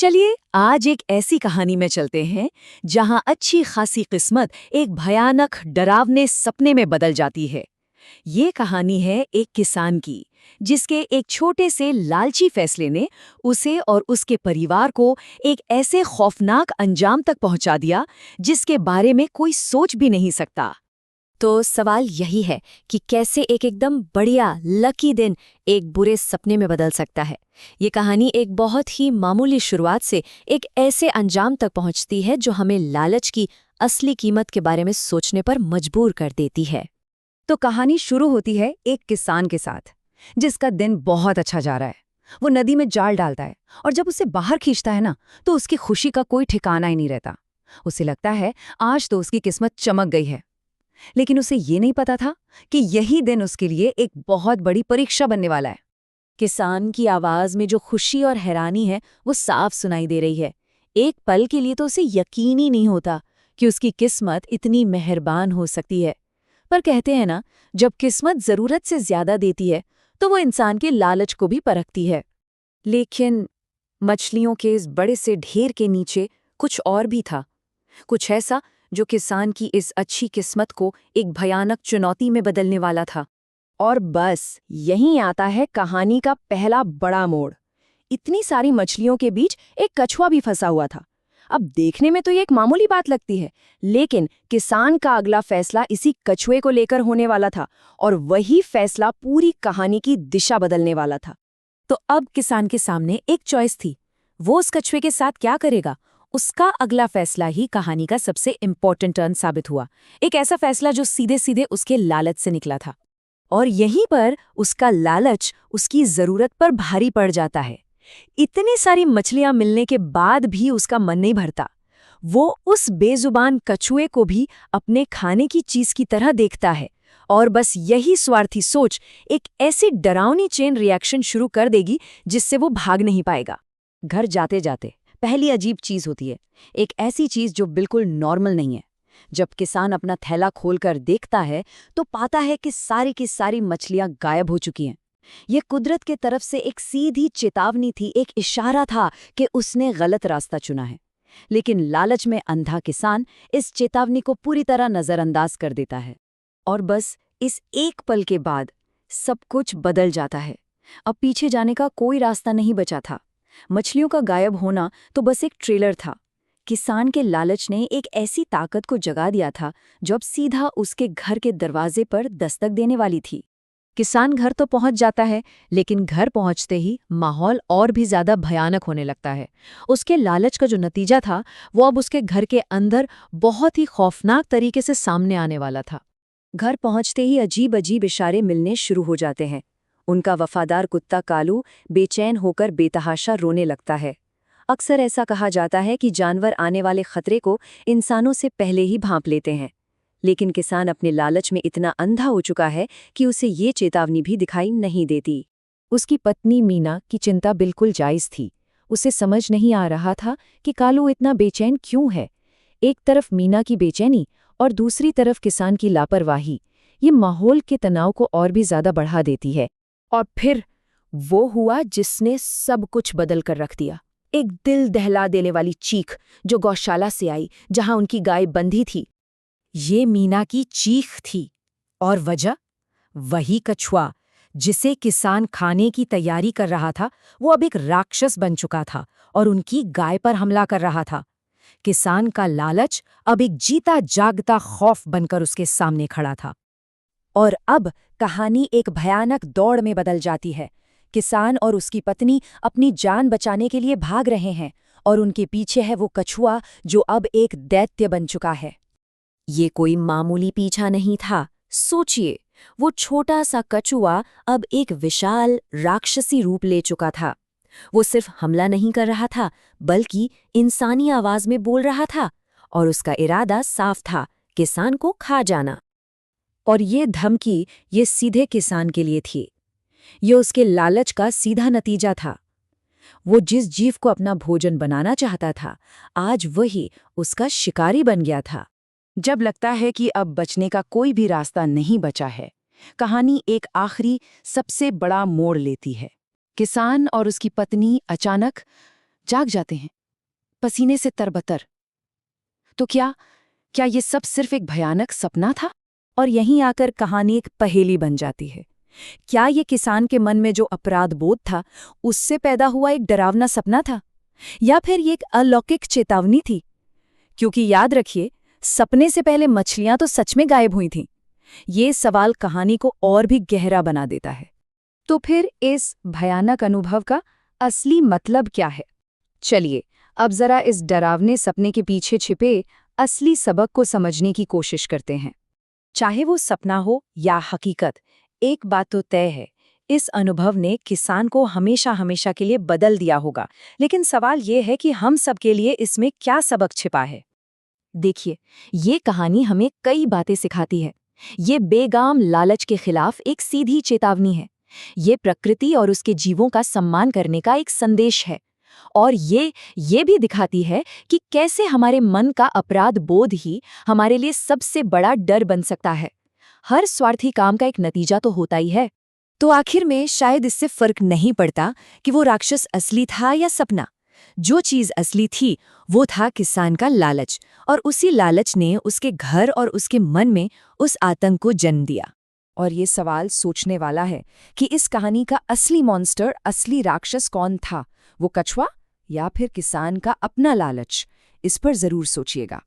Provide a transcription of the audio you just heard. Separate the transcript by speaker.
Speaker 1: चलिए आज एक ऐसी कहानी में चलते हैं जहां अच्छी खासी किस्मत एक भयानक डरावने सपने में बदल जाती है। ये कहानी है एक किसान की, जिसके एक छोटे से लालची फैसले ने उसे और उसके परिवार को एक ऐसे खौफनाक अंजाम तक पहुंचा दिया जिसके बारे में कोई सोच भी नहीं सकता। तो सवाल यही है कि कैसे एक एकदम बढ़िया लकी दिन एक बुरे सपने में बदल सकता है। ये कहानी एक बहुत ही मामूली शुरुआत से एक ऐसे अंजाम तक पहुंचती है जो हमें लालच की असली कीमत के बारे में सोचने पर मजबूर कर देती है।
Speaker 2: तो कहानी शुरू होती है एक किसान के साथ, जिसका दिन बहुत अच्छा जा रहा है। वो नदी में जाल डालता है और जब उसे बाहर खींचता है ना, तो उसकी खुशी का कोई ठिकाना ही नहीं रहता। उसे लगता है आज तो उसकी किस्मत चमक गई है। लेकिन उसे ये नहीं पता था कि यही दिन उसके लिए एक बहुत बड़ी परीक्षा बनने वाला है।
Speaker 1: किसान की आवाज में जो खुशी और हैरानी है वो साफ सुनाई दे रही है। एक पल के लिए तो उसे यकीन ही नहीं होता कि उसकी किस्मत इतनी मेहरबान हो सकती है। पर कहते हैं ना, जब किस्मत जरूरत से ज्यादा देती है तो वो इंसान के लालच को भी परखती है। लेकिन मछलियों के इस बड़े से ढेर के नीचे कुछ और भी था, कुछ ऐसा जो किसान की इस अच्छी किस्मत को एक भयानक चुनौती में बदलने वाला था।
Speaker 2: और बस यहीं आता है कहानी का पहला बड़ा मोड़। इतनी सारी मछलियों के बीच एक कछुआ भी फंसा हुआ था। अब देखने में तो ये एक मामूली बात लगती है, लेकिन किसान का अगला फैसला इसी कछुए को लेकर होने वाला था, और वही फैसला पूरी कहानी की दिशा बदलने वाला था।
Speaker 1: तो अब किसान के सामने एक चॉइस थी। वो उस कछुए के साथ क्या करेगा? उसका अगला फैसला ही कहानी का सबसे इम्पोर्टेंट टर्न साबित हुआ। एक ऐसा फैसला जो सीधे सीधे उसके लालच से निकला था। और यहीं पर उसका लालच उसकी जरूरत पर भारी पड़ जाता है। इतनी सारी मछलियां मिलने के बाद भी उसका मन नहीं भरता। वो उस बेजुबान कछुए को भी अपने खाने की चीज की तरह देखता है, और बस यही स्वार्थी सोच एक ऐसी डरावनी चेन रिएक्शन शुरू कर देगी जिससे वो भाग नहीं पाएगा।
Speaker 2: घर जाते जाते पहली अजीब चीज होती है, एक ऐसी चीज जो बिल्कुल नॉर्मल नहीं है। जब किसान अपना थैला खोलकर देखता है तो पाता है कि सारी की सारी मछलियां गायब हो चुकी हैं। ये कुदरत के तरफ से एक सीधी चेतावनी थी, एक इशारा था कि उसने गलत रास्ता चुना है। लेकिन लालच में अंधा किसान इस चेतावनी को पूरी तरह नजरअंदाज कर देता है, और बस इस एक पल के बाद सब कुछ बदल जाता है। अब पीछे जाने का कोई रास्ता नहीं बचा था। मछलियों का गायब होना तो बस एक ट्रेलर था। किसान के लालच ने एक ऐसी ताकत को जगा दिया था जो अब सीधा उसके घर के दरवाजे पर दस्तक देने वाली थी। किसान घर तो पहुंच जाता है, लेकिन घर पहुंचते ही माहौल और भी ज्यादा भयानक होने लगता है। उसके लालच का जो नतीजा था वो अब उसके घर के अंदर बहुत ही खौफनाक तरीके से सामने आने वाला था। घर पहुंचते ही अजीब अजीब इशारे मिलने शुरू हो जाते हैं। उनका वफादार कुत्ता कालू बेचैन होकर बेतहाशा रोने लगता है। अक्सर ऐसा कहा जाता है कि जानवर आने वाले खतरे को इंसानों से पहले ही भांप लेते हैं, लेकिन किसान अपने लालच में इतना अंधा हो चुका है कि उसे ये चेतावनी भी दिखाई नहीं देती। उसकी पत्नी मीना की चिंता बिल्कुल जायज थी। उसे समझ नहीं आ रहा था कि कालू इतना बेचैन क्यों है। एक तरफ मीना की बेचैनी और दूसरी तरफ किसान की लापरवाही, ये माहौल के तनाव को और भी ज्यादा बढ़ा देती है। और फिर वो हुआ जिसने सब कुछ बदल कर रख दिया। एक दिल दहला देने वाली चीख जो गौशाला से आई, जहां उनकी गाय बंधी थी। ये मीना की चीख थी, और वजह वही कछुआ जिसे किसान खाने की तैयारी कर रहा था। वो अब एक राक्षस बन चुका था और उनकी गाय पर हमला कर रहा था। किसान का लालच अब एक जीता जागता खौफ बनकर उसके सामने खड़ा था। और अब कहानी एक भयानक दौड़ में बदल जाती है। किसान और उसकी पत्नी अपनी जान बचाने के लिए भाग रहे हैं, और उनके पीछे है वो कछुआ जो अब एक दैत्य बन चुका है। ये कोई मामूली पीछा नहीं था। सोचिए, वो छोटा सा कछुआ अब एक विशाल राक्षसी रूप ले चुका था। वो सिर्फ हमला नहीं कर रहा था, बल्कि इंसानी आवाज में बोल रहा था, और उसका इरादा साफ था, किसान को खा जाना। और ये धमकी ये सीधे किसान के लिए थी। ये उसके लालच का सीधा नतीजा था। वो जिस जीव को अपना भोजन बनाना चाहता था, आज वही उसका शिकारी बन गया था। जब लगता है कि अब बचने का कोई भी रास्ता नहीं बचा है, कहानी एक आखिरी सबसे बड़ा मोड़ लेती है। किसान और उसकी पत्नी अचानक
Speaker 1: जाग जाते हैं, पसीने से तरबतर। तो क्या ये सब सिर्फ एक भयानक सपना था?
Speaker 2: और यहीं आकर कहानी एक पहेली बन जाती है। क्या ये किसान के मन में जो अपराध बोध था, उससे पैदा हुआ एक डरावना सपना था, या फिर ये एक अलौकिक चेतावनी थी? क्योंकि याद रखिए, सपने से पहले मछलियां तो सच में गायब हुई थीं। ये सवाल कहानी को और भी गहरा बना देता है। तो फिर इस भयानक अनुभव का असली मतलब क्या है? चलिए, अब जरा इस डरावने सपने के पीछे छिपे असली सबक को समझने की कोशिश करते हैं। चाहे वो सपना हो या हकीकत, एक बात तो तय है, इस अनुभव ने किसान को हमेशा हमेशा के लिए बदल दिया होगा। लेकिन सवाल ये है कि हम सब के लिए इसमें क्या सबक छिपा है? देखिए, ये कहानी हमें कई बातें सिखाती है। ये बेगाम लालच के खिलाफ एक सीधी चेतावनी है। ये प्रकृति और उसके जीवों का सम्मान करने का एक संदेश है। और ये भी दिखाती है कि कैसे हमारे मन का अपराध बोध ही हमारे लिए सबसे बड़ा डर बन सकता है। हर स्वार्थी काम का एक नतीजा तो होता ही है। तो आखिर में शायद इससे फर्क नहीं पड़ता कि वो राक्षस असली था या सपना। जो चीज असली थी वो था किसान का लालच, और उसी लालच ने उसके घर और उसके मन में उस आतंक को जन्म दिया। और ये सवाल सोचने वाला है कि इस कहानी का असली मॉन्स्टर, असली राक्षस कौन था? वो कछुआ या फिर किसान का अपना लालच? इस पर जरूर सोचिएगा।